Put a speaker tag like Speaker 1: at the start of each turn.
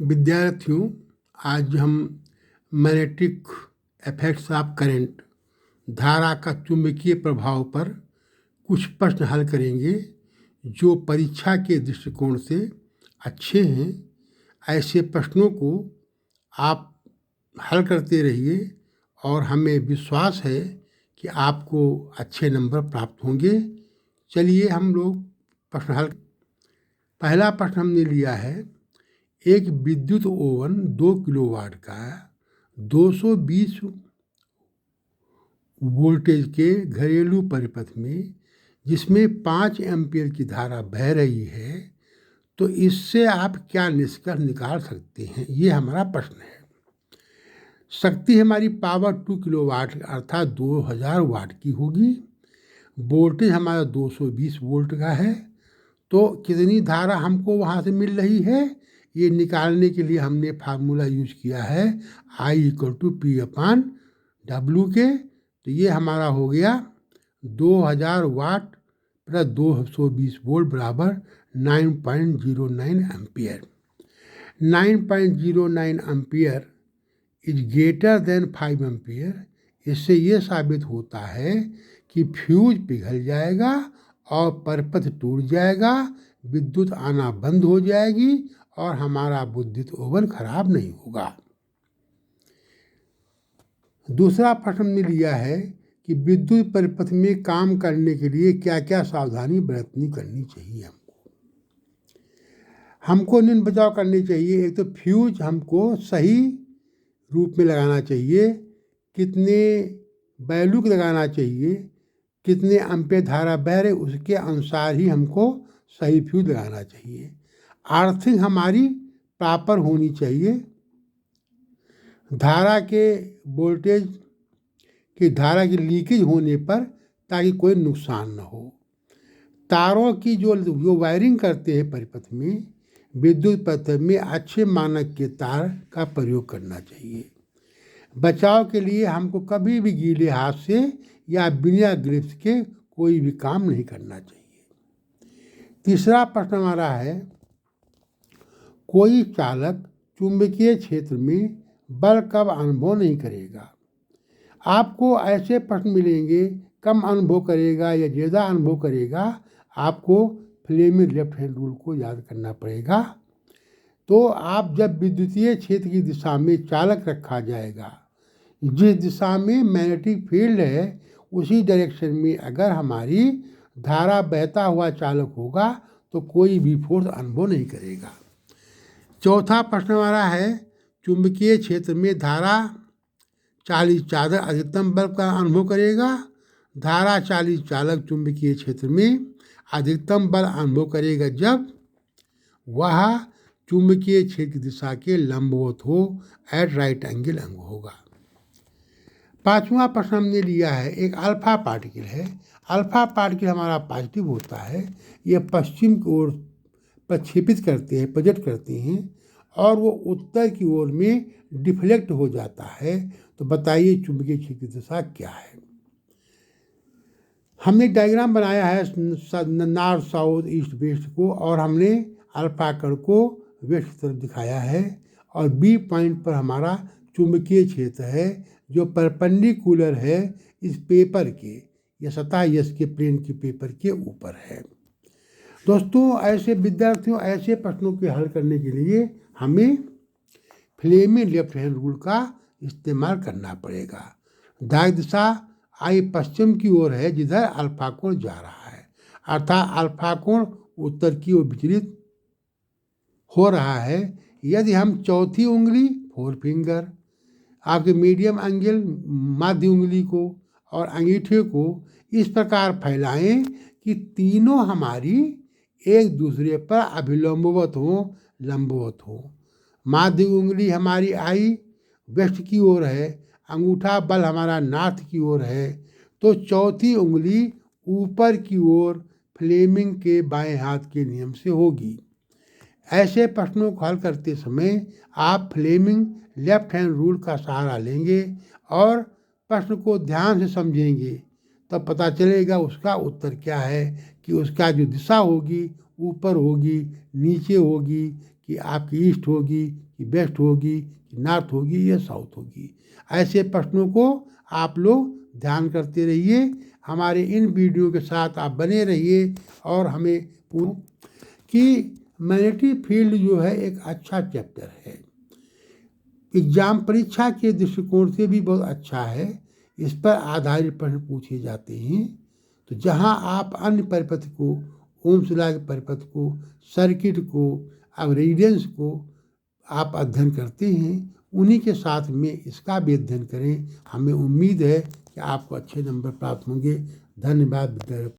Speaker 1: विद्यार्थियों, आज हम मैग्नेटिक इफेक्ट्स ऑफ करंट धारा का चुंबकीय प्रभाव पर कुछ प्रश्न हल करेंगे जो परीक्षा के दृष्टिकोण से अच्छे हैं। ऐसे प्रश्नों को आप हल करते रहिए और हमें विश्वास है कि आपको अच्छे नंबर प्राप्त होंगे। चलिए हम लोग प्रश्न हल। पहला प्रश्न हमने लिया है, एक विद्युत ओवन 2 किलोवाट का 220 वोल्टेज के घरेलू परिपथ में जिसमें 5 एम्पीयर की धारा बह रही है, तो इससे आप क्या निष्कर्ष निकाल सकते हैं? ये हमारा प्रश्न है। शक्ति हमारी पावर 2 किलोवाट अर्थात 2000 वाट की होगी। वोल्टेज हमारा 220 वोल्ट का है। तो कितनी धारा हमको वहाँ से मिल रही है, ये निकालने के लिए हमने फार्मूला यूज किया है I = P/W के। तो ये हमारा हो गया 2000 वाट प्लस 220 वोल्ट बराबर 9.09 ampere. 9.09 ampere is greater than 5 ampere. इससे ये साबित होता है कि फ्यूज पिघल जाएगा और परिपथ टूट जाएगा, विद्युत आना बंद हो जाएगी और हमारा विद्युत ओवन खराब नहीं होगा। दूसरा प्रश्न हमने लिया है कि विद्युत परिपथ में काम करने के लिए क्या क्या सावधानी बरतनी करनी चाहिए। हमको निम्न बचाव करने चाहिए। एक तो फ्यूज हमको सही रूप में लगाना चाहिए, कितने वैल्यू का लगाना चाहिए, कितने एम्पीयर धारा बह रहे उसके अनुसार ही हमको सही फ्यूज लगाना चाहिए। अर्थिंग हमारी प्रॉपर होनी चाहिए। धारा के वोल्टेज की धारा की लीकेज होने पर ताकि कोई नुकसान न हो। तारों की जो वायरिंग करते हैं परिपथ में, विद्युत परिपथ में अच्छे मानक के तार का प्रयोग करना चाहिए। बचाव के लिए हमको कभी भी गीले हाथ से या बिना ग्रिप्स के कोई भी काम नहीं करना चाहिए। तीसरा प्रश्न हमारा है, कोई चालक चुंबकीय क्षेत्र में बल कब अनुभव नहीं करेगा। आपको ऐसे प्रश्न मिलेंगे, कम अनुभव करेगा या ज़्यादा अनुभव करेगा। आपको फ्लेमिंग लेफ्ट हैंड रूल को याद करना पड़ेगा। तो आप जब विद्युतीय क्षेत्र की दिशा में चालक रखा जाएगा, जिस दिशा में मैग्नेटिक फील्ड है उसी डायरेक्शन में अगर हमारी धारा बहता हुआ चालक होगा तो कोई भी फोर्स अनुभव नहीं करेगा। चौथा प्रश्न हमारा है, चुंबकीय क्षेत्र में धारा 40 चालक अधिकतम बल का अनुभव करेगा। धारा 40 चालक चुंबकीय क्षेत्र में अधिकतम बल अनुभव करेगा जब वह चुंबकीय क्षेत्र की दिशा के लंबवत हो, एट राइट एंगल होगा। पांचवा प्रश्न हमने लिया है, एक अल्फा पार्टिकल है। अल्फा पार्टिकल हमारा पॉजिटिव होता है। यह पश्चिम की ओर प्रक्षेपित करते हैं, प्रोजेक्ट करते हैं और वो उत्तर की ओर में डिफ्लेक्ट हो जाता है। तो बताइए चुंबकीय क्षेत्र की दिशा क्या है। हमने डायग्राम बनाया है नॉर्थ साउथ ईस्ट वेस्ट को, और हमने अल्फा कण को वेस्ट की तरफ दिखाया है और बी पॉइंट पर हमारा चुंबकीय क्षेत्र है जो परपेंडिकुलर है इस पेपर के या सतह यश के प्लेन के पेपर के ऊपर है। दोस्तों, ऐसे विद्यार्थियों ऐसे प्रश्नों के हल करने के लिए हमें फ्लेमिंग लेफ्ट हैंड रूल का इस्तेमाल करना पड़ेगा। दाई दिशा आई पश्चिम की ओर है जिधर अल्फा कोण जा रहा है, अर्थात अल्फा कोण उत्तर की ओर विचलित हो रहा है। यदि हम चौथी उंगली 4 फिंगर आपके मीडियम एंगल मध्य उंगली को और अंगूठे को इस प्रकार फैलाएं कि तीनों हमारी एक दूसरे पर अभिलंबवत हो, लंबवत हो। मध्य उंगली हमारी आई वेस्ट की ओर है, अंगूठा बल हमारा नॉर्थ की ओर है। तो चौथी उंगली ऊपर की ओर फ्लेमिंग के बाएं हाथ के नियम से होगी। ऐसे प्रश्नों को हल करते समय आप फ्लेमिंग लेफ्ट हैंड रूल का सहारा लेंगे और प्रश्न को ध्यान से समझेंगे, तब पता चलेगा उसका उत्तर क्या है, कि उसका जो दिशा होगी ऊपर होगी, नीचे होगी, कि आपकी ईस्ट होगी कि वेस्ट होगी कि नॉर्थ होगी या साउथ होगी। ऐसे प्रश्नों को आप लोग ध्यान करते रहिए। हमारे इन वीडियो के साथ आप बने रहिए और हमें कि मैग्नेटिक फील्ड जो है एक अच्छा चैप्टर है, एग्जाम परीक्षा के दृष्टिकोण से भी बहुत अच्छा है। इस पर आधारित प्रश्न पूछे जाते हैं। तो जहां आप अन्य परिपथ को, ओम्स लॉ के परिपथ को, सर्किट को, अब रेडियंस को आप अध्ययन करते हैं, उन्हीं के साथ में इसका भी अध्ययन करें। हमें उम्मीद है कि आपको अच्छे नंबर प्राप्त होंगे। धन्यवाद।